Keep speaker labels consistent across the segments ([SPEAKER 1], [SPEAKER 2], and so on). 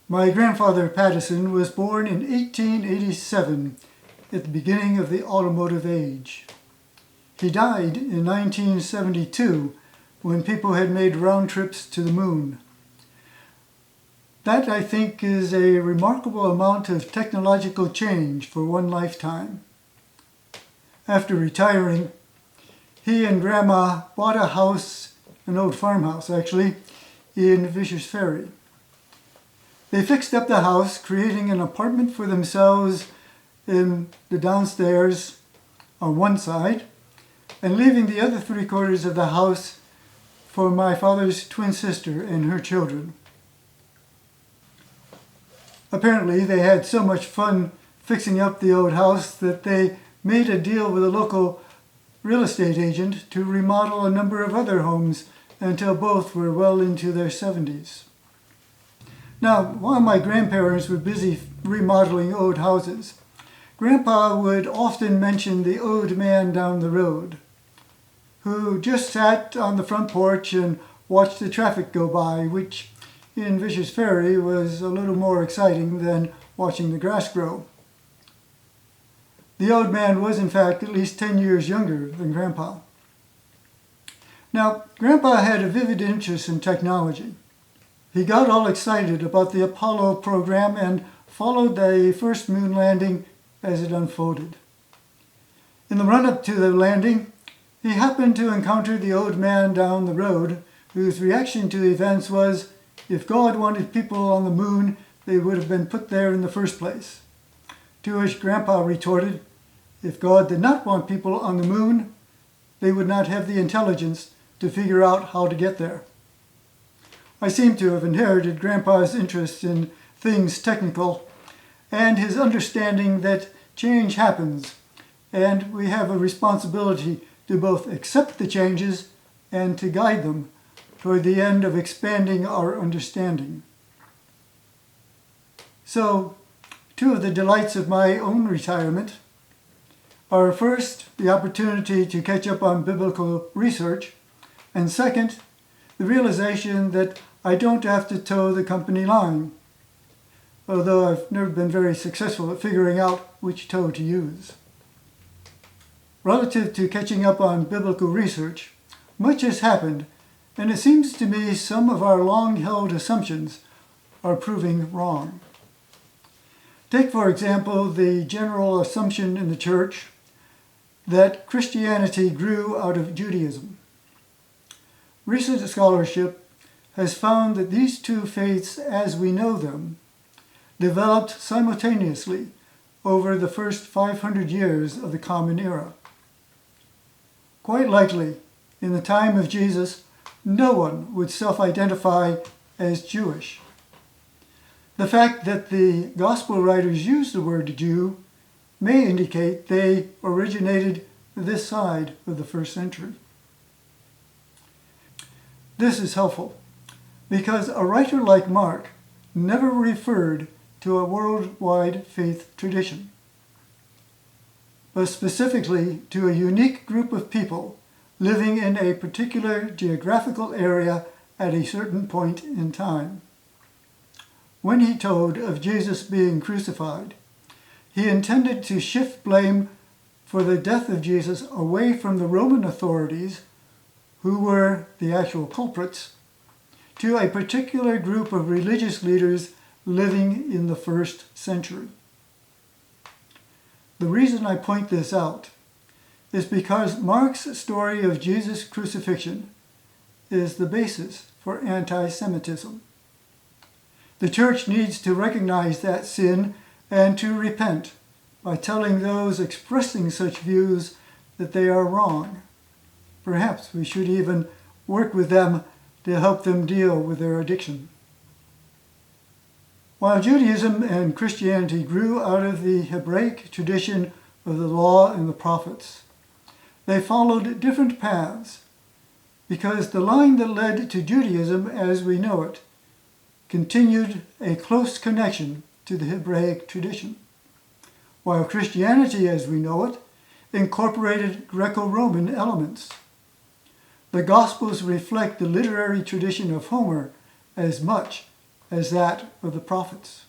[SPEAKER 1] My grandfather Pattison was born in 1887 at the beginning of the automotive age. He died in 1972 when people had made round trips to the moon. That, I think, is a remarkable amount of technological change for one lifetime. After retiring, he and Grandma bought a house, an old farmhouse actually, in Fishers Ferry. They fixed up the house, creating an apartment for themselves in the downstairs on one side, and leaving the other 3/4 of the house for my father's twin sister and her children. Apparently, they had so much fun fixing up the old house that they made a deal with a local real estate agent to remodel a number of other homes until both were well into their 70s. Now, while my grandparents were busy remodeling old houses, Grandpa would often mention the old man down the road, who just sat on the front porch and watched the traffic go by, which in Fishers Ferry was a little more exciting than watching the grass grow. The old man was, in fact, at least 10 years younger than Grandpa. Now, Grandpa had a vivid interest in technology. He got all excited about the Apollo program and followed the first moon landing as it unfolded. In the run-up to the landing, he happened to encounter the old man down the road, whose reaction to the events was, if God wanted people on the moon, they would have been put there in the first place. To which Grandpa retorted, if God did not want people on the moon, they would not have the intelligence to figure out how to get there. I seem to have inherited Grandpa's interest in things technical and his understanding that change happens, and we have a responsibility to both accept the changes and to guide them toward the end of expanding our understanding. So, two of the delights of my own retirement are first, the opportunity to catch up on biblical research, and second, the realization that I don't have to toe the company line, although I've never been very successful at figuring out which toe to use. Relative to catching up on biblical research, much has happened, and it seems to me some of our long-held assumptions are proving wrong. Take, for example, the general assumption in the church that Christianity grew out of Judaism. Recent scholarship has found that these two faiths, as we know them, developed simultaneously over the first 500 years of the Common Era. Quite likely, in the time of Jesus, no one would self-identify as Jewish. The fact that the Gospel writers use the word Jew may indicate they originated this side of the first century. This is helpful because a writer like Mark never referred to a worldwide faith tradition, but specifically to a unique group of people living in a particular geographical area at a certain point in time. When he told of Jesus being crucified, he intended to shift blame for the death of Jesus away from the Roman authorities, who were the actual culprits, to a particular group of religious leaders living in the first century. The reason I point this out is because Mark's story of Jesus' crucifixion is the basis for anti-Semitism. The church needs to recognize that sin and to repent by telling those expressing such views that they are wrong. Perhaps we should even work with them to help them deal with their addiction. While Judaism and Christianity grew out of the Hebraic tradition of the law and the prophets, they followed different paths because the line that led to Judaism as we know it continued a close connection to the Hebraic tradition, while Christianity as we know it incorporated Greco-Roman elements. The Gospels reflect the literary tradition of Homer as much as that of the prophets.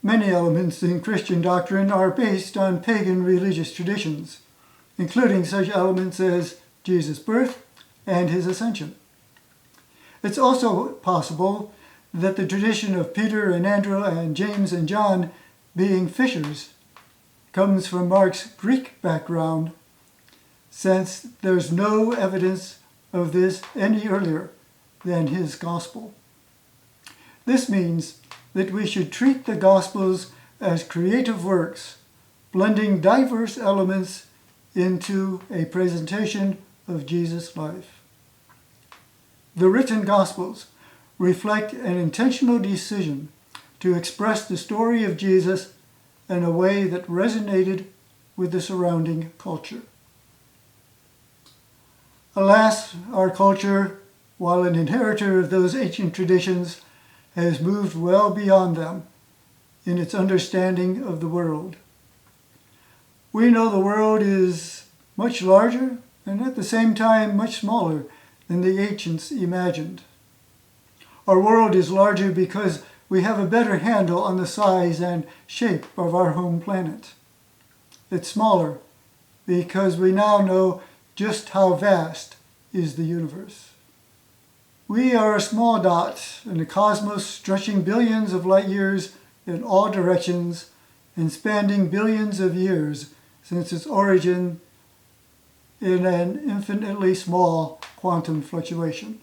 [SPEAKER 1] Many elements in Christian doctrine are based on pagan religious traditions, including such elements as Jesus' birth and his ascension. It's also possible that the tradition of Peter and Andrew and James and John being fishers comes from Mark's Greek background, since there's no evidence of this any earlier than his gospel. This means that we should treat the Gospels as creative works, blending diverse elements into a presentation of Jesus' life. The written Gospels reflect an intentional decision to express the story of Jesus in a way that resonated with the surrounding culture. Alas, our culture, while an inheritor of those ancient traditions, has moved well beyond them in its understanding of the world. We know the world is much larger and at the same time much smaller than the ancients imagined. Our world is larger because we have a better handle on the size and shape of our home planet. It's smaller because we now know just how vast is the universe. We are a small dot in a cosmos stretching billions of light years in all directions and spanning billions of years since its origin in an infinitely small quantum fluctuation.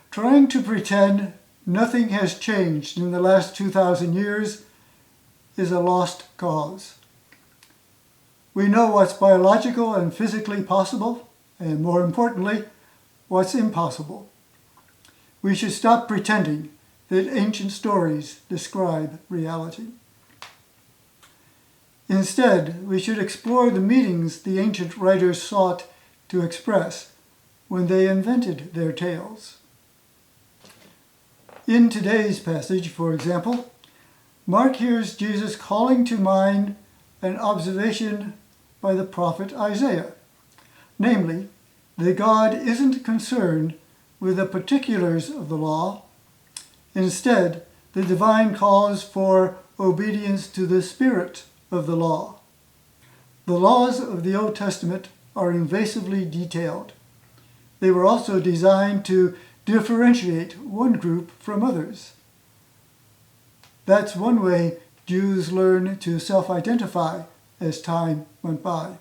[SPEAKER 1] Trying to pretend nothing has changed in the last 2,000 years is a lost cause. We know what's biological and physically possible, and more importantly, what's impossible. We should stop pretending that ancient stories describe reality. Instead, we should explore the meanings the ancient writers sought to express when they invented their tales. In today's passage, for example, Mark hears Jesus calling to mind an observation by the prophet Isaiah, namely, that God isn't concerned with the particulars of the law. Instead, the divine calls for obedience to the spirit of the law. The laws of the Old Testament are invasively detailed. They were also designed to differentiate one group from others. That's one way Jews learned to self-identify as time went by.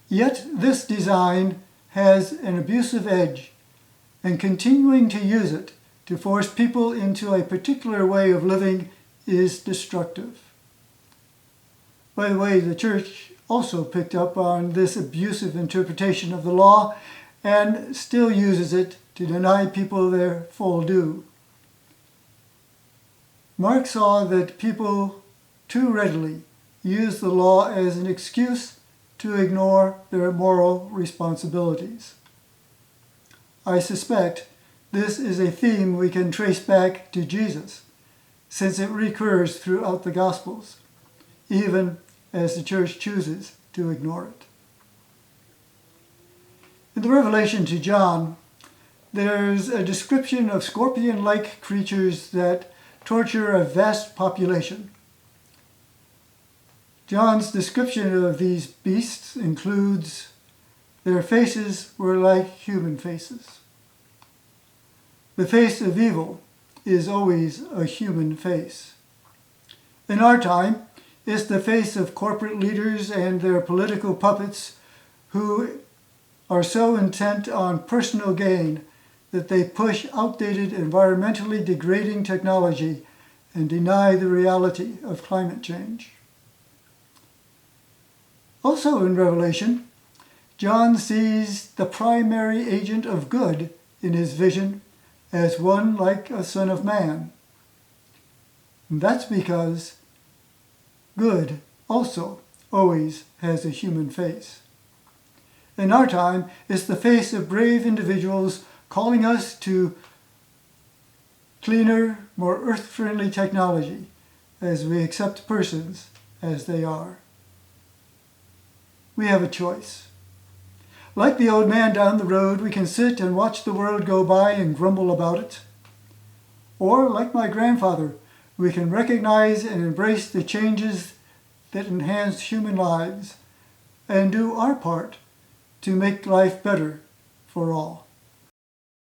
[SPEAKER 1] Yet this design has an abusive edge, and continuing to use it to force people into a particular way of living is destructive. By the way, the church also picked up on this abusive interpretation of the law and still uses it to deny people their full due. Mark saw that people too readily use the law as an excuse to ignore their moral responsibilities. I suspect this is a theme we can trace back to Jesus, since it recurs throughout the Gospels, even as the church chooses to ignore it. In the Revelation to John, there's a description of scorpion-like creatures that torture a vast population. John's description of these beasts includes, their faces were like human faces. The face of evil is always a human face. In our time, it's the face of corporate leaders and their political puppets who are so intent on personal gain that they push outdated, environmentally degrading technology and deny the reality of climate change. Also in Revelation, John sees the primary agent of good in his vision as one like a son of man. And that's because good also always has a human face. In our time, it's the face of brave individuals calling us to cleaner, more earth-friendly technology as we accept persons as they are. We have a choice. Like the old man down the road, we can sit and watch the world go by and grumble about it. Or, like my grandfather, we can recognize and embrace the changes that enhance human lives and do our part to make life better for all.